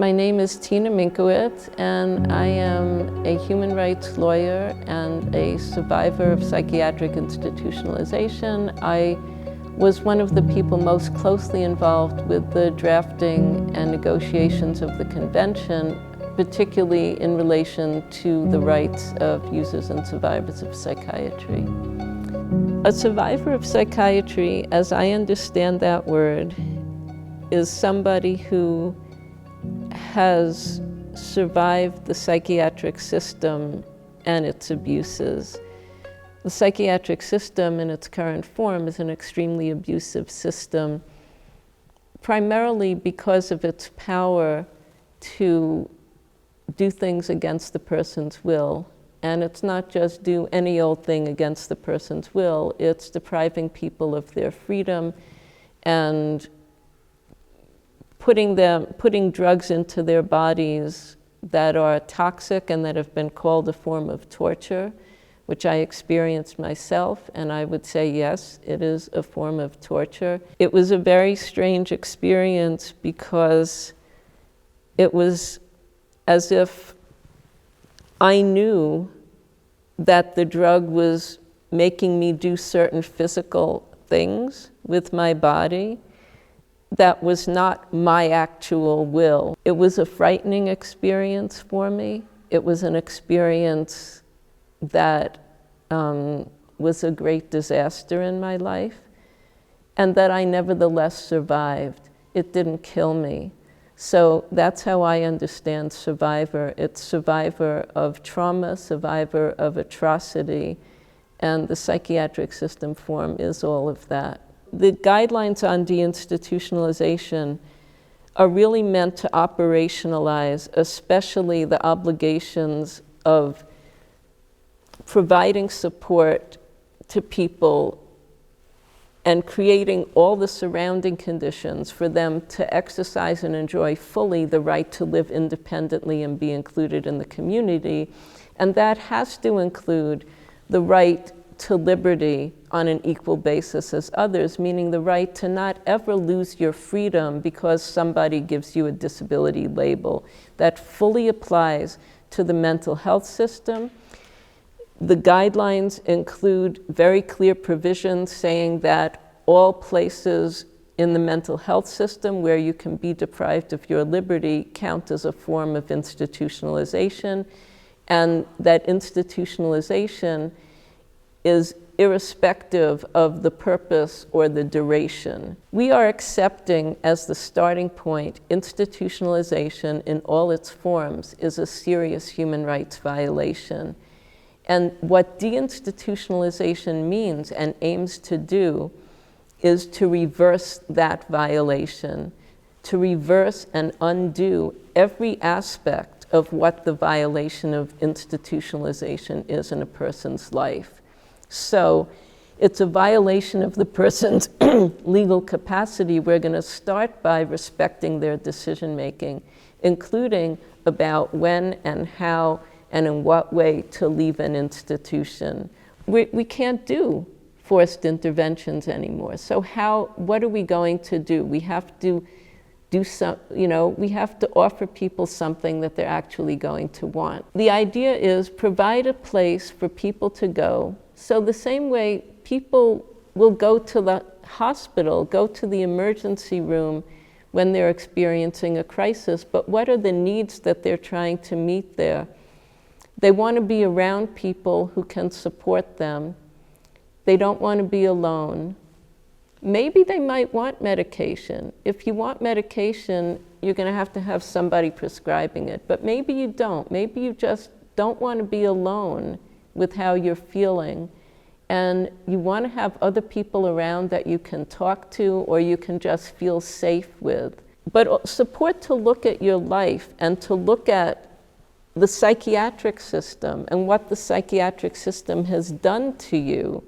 My name is Tina Minkowitz, and I am a human rights lawyer and a survivor of psychiatric institutionalization. I was one of the people most closely involved with the drafting and negotiations of the convention, particularly in relation to the rights of users and survivors of psychiatry. A survivor of psychiatry, as I understand that word, is somebody who has survived the psychiatric system and its abuses. The psychiatric system in its current form is an extremely abusive system, primarily because of its power to do things against the person's will. And it's not just do any old thing against the person's will, it's depriving people of their freedom and putting drugs into their bodies that are toxic and that have been called a form of torture, which I experienced myself, and I would say yes, it is a form of torture. It was a very strange experience because it was as if I knew that the drug was making me do certain physical things with my body that was not my actual will. It was a frightening experience for me. It was an experience that was a great disaster in my life, and that I nevertheless survived. It didn't kill me. So that's how I understand survivor. It's survivor of trauma, survivor of atrocity, and the psychiatric system form is all of that. The guidelines on deinstitutionalization are really meant to operationalize, especially the obligations of providing support to people and creating all the surrounding conditions for them to exercise and enjoy fully the right to live independently and be included in the community. And that has to include the right to liberty on an equal basis as others, meaning the right to not ever lose your freedom because somebody gives you a disability label. That fully applies to the mental health system. The guidelines include very clear provisions saying that all places in the mental health system where you can be deprived of your liberty count as a form of institutionalization, and that institutionalization is irrespective of the purpose or the duration. We are accepting as the starting point institutionalization in all its forms is a serious human rights violation. And what deinstitutionalization means and aims to do is to reverse that violation, to reverse and undo every aspect of what the violation of institutionalization is in a person's life. So it's a violation of the person's legal capacity. We're going to start by respecting their decision-making, including about when and how and in what way to leave an institution. We can't do forced interventions anymore. So what are we going to do? We have to do some, we have to offer people something that they're actually going to want. The idea is provide a place for people to go. So the same way people will go to the hospital, go to the emergency room when they're experiencing a crisis, but what are the needs that they're trying to meet there? They want to be around people who can support them. They don't want to be alone. Maybe they might want medication. If you want medication, you're going to have somebody prescribing it, but maybe you don't. Maybe you just don't want to be alone with how you're feeling, and you want to have other people around that you can talk to or you can just feel safe with. But support to look at your life and to look at the psychiatric system and what the psychiatric system has done to you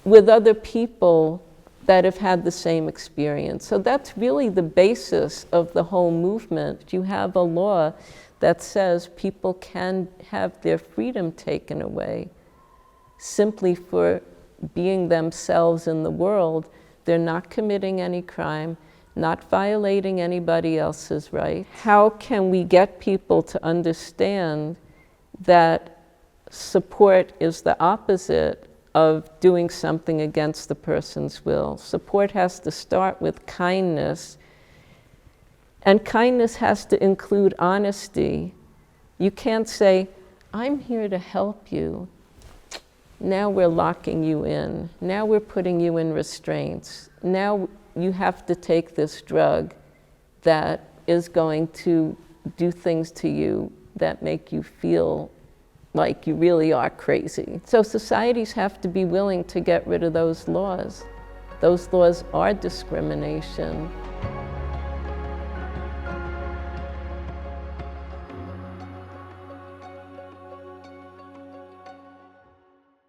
with other people that have had the same experience. So that's really the basis of the whole movement. You have a law that says people can have their freedom taken away simply for being themselves in the world. They're not committing any crime. not violating anybody else's rights. How can we get people to understand that support is the opposite of doing something against the person's will? Support has to start with kindness, and kindness has to include honesty. You can't say, I'm here to help you. Now we're locking you in. Now we're putting you in restraints. Now you have to take this drug that is going to do things to you that make you feel like you really are crazy. So societies have to be willing to get rid of those laws. Those laws are discrimination.